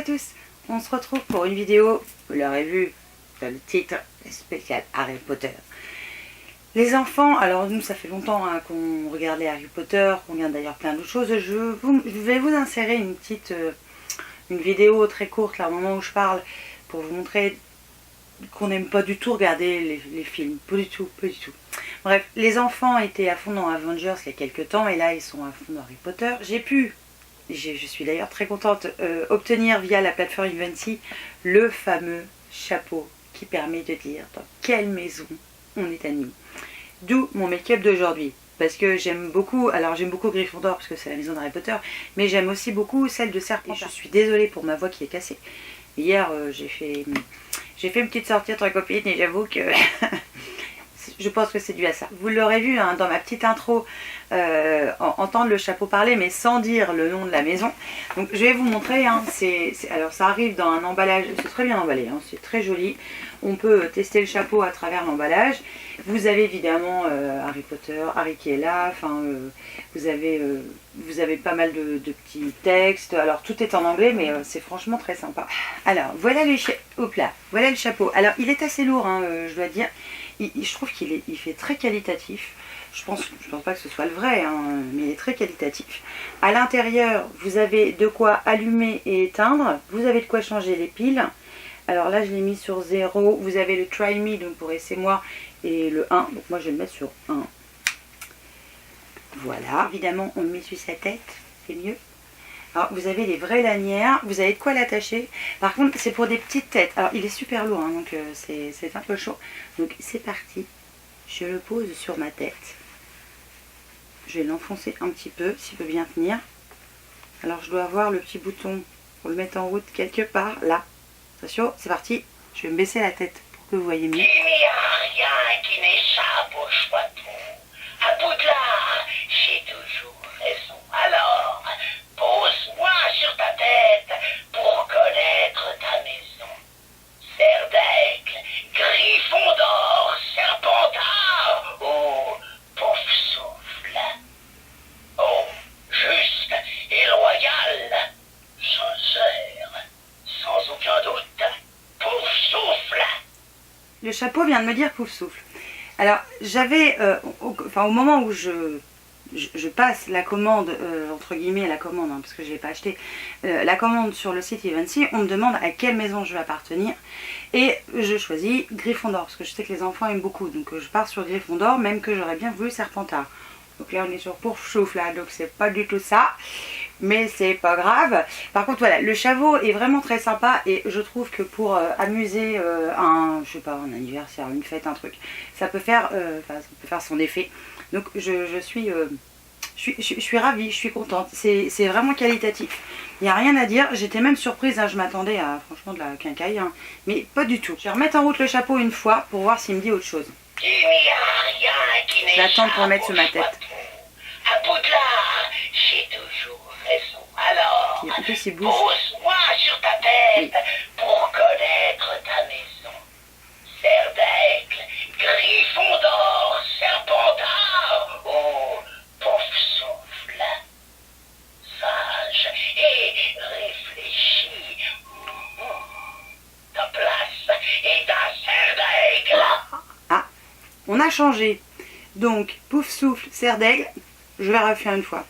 à tous, on se retrouve pour une vidéo, vous l'aurez vu dans le titre, spécial Harry Potter. Les enfants, alors nous ça fait longtemps qu'on regarde les Harry Potter, qu'on regarde d'ailleurs plein d'autres choses. Je vais vous insérer une vidéo très courte là au moment où je parle pour vous montrer qu'on n'aime pas du tout regarder les films, pas du tout. Bref, les enfants étaient à fond dans Avengers il y a quelques temps et là ils sont à fond dans Harry Potter. Je suis d'ailleurs très contente, obtenir via la plateforme Eventy le fameux chapeau qui permet de dire dans quelle maison on est admis. D'où mon make-up d'aujourd'hui. Parce que j'aime beaucoup, alors j'aime beaucoup Gryffondor parce que c'est la maison d'Harry Potter, mais j'aime aussi beaucoup celle de Serpentard. Je suis désolée pour ma voix qui est cassée. Hier, j'ai fait une petite sortie entre copines et j'avoue que je pense que c'est dû à ça. Vous l'aurez vu dans ma petite intro, entendre le chapeau parler mais sans dire le nom de la maison. Donc je vais vous montrer, alors ça arrive dans un emballage, c'est très bien emballé, c'est très joli. On peut tester le chapeau à travers l'emballage. Vous avez évidemment Harry Potter, Harry qui est là, vous avez pas mal de petits textes. Alors tout est en anglais mais c'est franchement très sympa. Alors voilà voilà le chapeau. Alors il est assez lourd, je dois dire. Je trouve qu'il fait très qualitatif. Je pense pas que ce soit le vrai, mais il est très qualitatif. À l'intérieur, vous avez de quoi allumer et éteindre. Vous avez de quoi changer les piles. Alors là, je l'ai mis sur 0. Vous avez le Try Me, donc pour essayer-moi, et le 1. Donc moi, je vais le mettre sur 1. Voilà. Évidemment, on le met sur sa tête. C'est mieux. Alors, vous avez les vraies lanières. Vous avez de quoi l'attacher. Par contre, c'est pour des petites têtes. Alors, il est super lourd, donc c'est un peu chaud. Donc, c'est parti. Je le pose sur ma tête. Je vais l'enfoncer un petit peu, s'il veut bien tenir. Alors, je dois avoir le petit bouton pour le mettre en route quelque part, là. Attention, c'est parti. Je vais me baisser la tête pour que vous voyez mieux. Il n'y a rien qui n'échappe au choix de vous. À Poudlard, j'ai toujours raison. Alors, pose-moi sur ta tête pour connaître ta maison. Cerf-d'aigle, Gryffondor, Serpentard ou Pouf-souffle. Oh, juste et loyal, sincère, sans aucun doute, Pouf-souffle. Le chapeau vient de me dire Pouf-souffle. Alors, j'avais, au moment où je passe la commande, entre guillemets la commande, parce que je ne l'ai pas acheté, la commande sur le site Eventy, on me demande à quelle maison je vais appartenir. Et je choisis Gryffondor, parce que je sais que les enfants aiment beaucoup. Donc je pars sur Gryffondor, même que j'aurais bien voulu Serpentard. Donc là on est sur Pouf-souffle, donc c'est pas du tout ça. Mais c'est pas grave. Par contre voilà, le chapeau est vraiment très sympa et je trouve que pour amuser un anniversaire, une fête, un truc, ça peut faire son effet. Donc je suis ravie, je suis contente. C'est vraiment qualitatif. Il n'y a rien à dire. J'étais même surprise, je m'attendais à franchement de la quincaille, mais pas du tout. Je vais remettre en route le chapeau une fois pour voir s'il me dit autre chose. Il n'y a rien qui n'échappe. J'attends pour le mettre sur ma tête. À Poudlard, j'ai toujours raison. Alors, pose-moi sur ta tête pour connaître ta maison. Cerf-d'aigle, Gryffondor, Serpentard ou Pouf-souffle. Sage et réfléchi. Ta place est un cerf-d'aigle. Ah, on a changé. Donc, Pouf-souffle, cerf d'aigle. Je vais refaire une fois.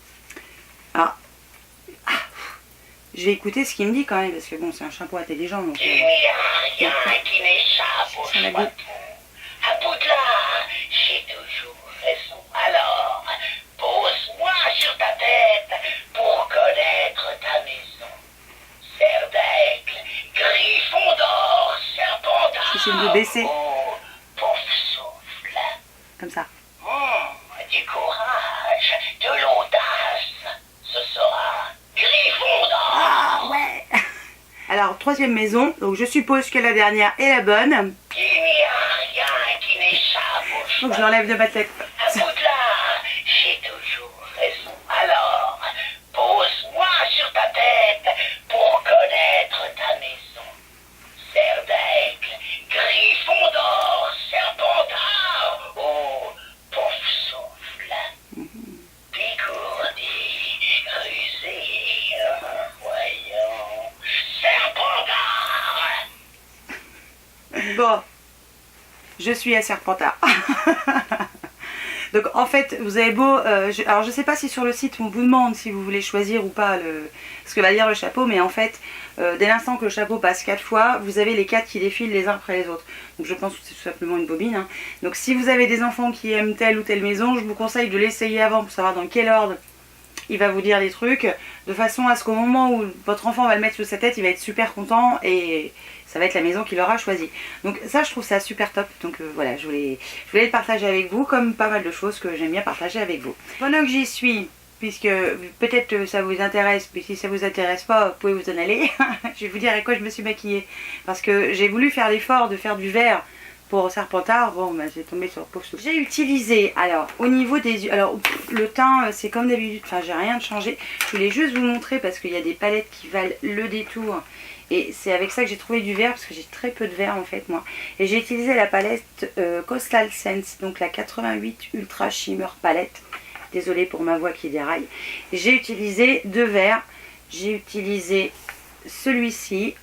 Alors, je vais écouter ce qu'il me dit quand même, parce que bon, c'est un chapeau intelligent. Donc, il n'y a rien qui n'échappe au choix de vous. À Poudlard, j'ai toujours raison. Alors, pose-moi sur ta tête pour connaître ta maison. Cerf-d'aigle, Gryffondor, Serpentard. J'essaie de me baisser. Oh, Pouf-souffle. Comme ça. Du courage, de l'audace. Ce sera Gryffondor. Ah ouais. Alors, troisième maison. Donc, je suppose que la dernière est la bonne. Il n'y a rien qui n'échappe au choix. Donc, je l'enlève de ma tête. À Poudlard, j'ai toujours raison. Alors, pose-moi sur ta tête pour connaître ta maison. Cerf-d'aigle, Gryffondor, Serpentard ou Pouf-souffle. Picourdi, rusé, voyons. Bon, je suis à Serpentard. Donc en fait, vous avez beau... alors je sais pas si sur le site on vous demande si vous voulez choisir ou pas ce que va dire le chapeau, mais en fait, dès l'instant que le chapeau passe 4 fois, vous avez les 4 qui défilent les uns après les autres. Donc je pense que c'est tout simplement une bobine. Hein. Donc si vous avez des enfants qui aiment telle ou telle maison, je vous conseille de l'essayer avant pour savoir dans quel ordre il va vous dire des trucs, de façon à ce qu'au moment où votre enfant va le mettre sous sa tête, il va être super content et ça va être la maison qu'il aura choisie. Donc ça, je trouve ça super top. Donc voilà, je voulais le partager avec vous, comme pas mal de choses que j'aime bien partager avec vous. Pendant que j'y suis, puisque peut-être ça vous intéresse, mais si ça vous intéresse pas, vous pouvez vous en aller. Je vais vous dire avec quoi je me suis maquillée. Parce que j'ai voulu faire l'effort de faire du vert pour Serpentard. Bon, bah, j'ai tombé sur le pauvre. J'ai utilisé, alors, au niveau des yeux, alors le teint, c'est comme d'habitude, enfin, j'ai rien de changé. Je voulais juste vous montrer parce qu'il y a des palettes qui valent le détour. Et c'est avec ça que j'ai trouvé du vert, parce que j'ai très peu de vert en fait, moi. Et j'ai utilisé la palette Coastal Scents, donc la 88 Ultra Shimmer palette. Désolée pour ma voix qui déraille. J'ai utilisé 2 verts. J'ai utilisé celui-ci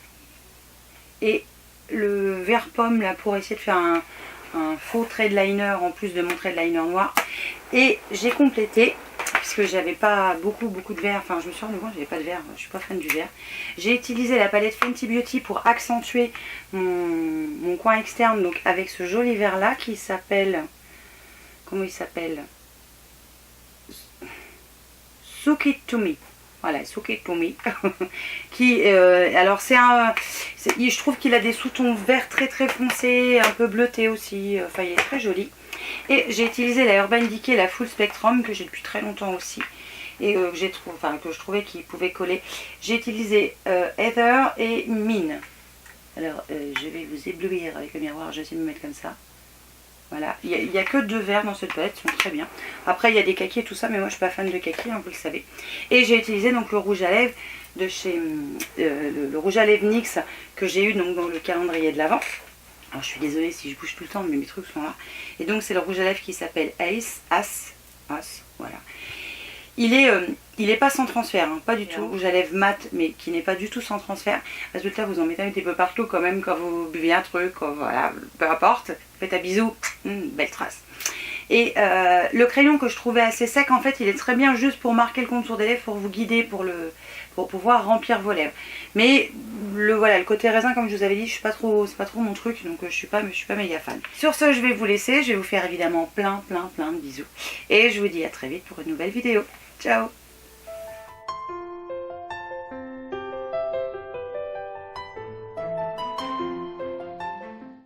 et le vert pomme là pour essayer de faire un faux trait de liner en plus de mon trait de liner noir. Et j'ai complété, puisque j'avais pas beaucoup de vert, enfin je me suis rendu compte que j'avais pas de vert, je suis pas fan du vert. J'ai utilisé la palette Fenty Beauty pour accentuer mon coin externe, donc avec ce joli vert là qui s'appelle, comment il s'appelle, Soak It To Me. Voilà, Soak It To Me. Qui, alors c'est un... je trouve qu'il a des sous-tons verts très foncés, un peu bleutés aussi. Enfin, il est très joli. Et j'ai utilisé la Urban Decay, la Full Spectrum, que j'ai depuis très longtemps aussi. Et que je trouvais qu'il pouvait coller. J'ai utilisé Heather et Mine. Alors, je vais vous éblouir avec le miroir. Je vais essayer de me mettre comme ça. Voilà, il n'y a que 2 verres dans cette palette, ils sont très bien. Après il y a des kakis et tout ça, mais moi je suis pas fan de kakis, hein, vous le savez. Et j'ai utilisé donc le rouge à lèvres de chez le rouge à lèvres NYX que j'ai eu donc dans le calendrier de l'Avent. Alors je suis désolée si je bouge tout le temps, mais mes trucs sont là. Et donc c'est le rouge à lèvres qui s'appelle As, voilà. Il est pas sans transfert, hein, pas du tout. Rouge à lèvres mat, mais qui n'est pas du tout sans transfert. Résultat, vous en mettez un petit peu partout quand même quand vous buvez un truc, voilà, peu importe. Faites un bisou, belle trace. Et le crayon que je trouvais assez sec, en fait, il est très bien juste pour marquer le contour des lèvres, pour vous guider, pour pouvoir remplir vos lèvres. Mais voilà, le côté raisin, comme je vous avais dit, c'est pas trop mon truc, donc je suis pas méga fan. Sur ce, je vais vous laisser, je vais vous faire évidemment plein de bisous. Et je vous dis à très vite pour une nouvelle vidéo. Ciao!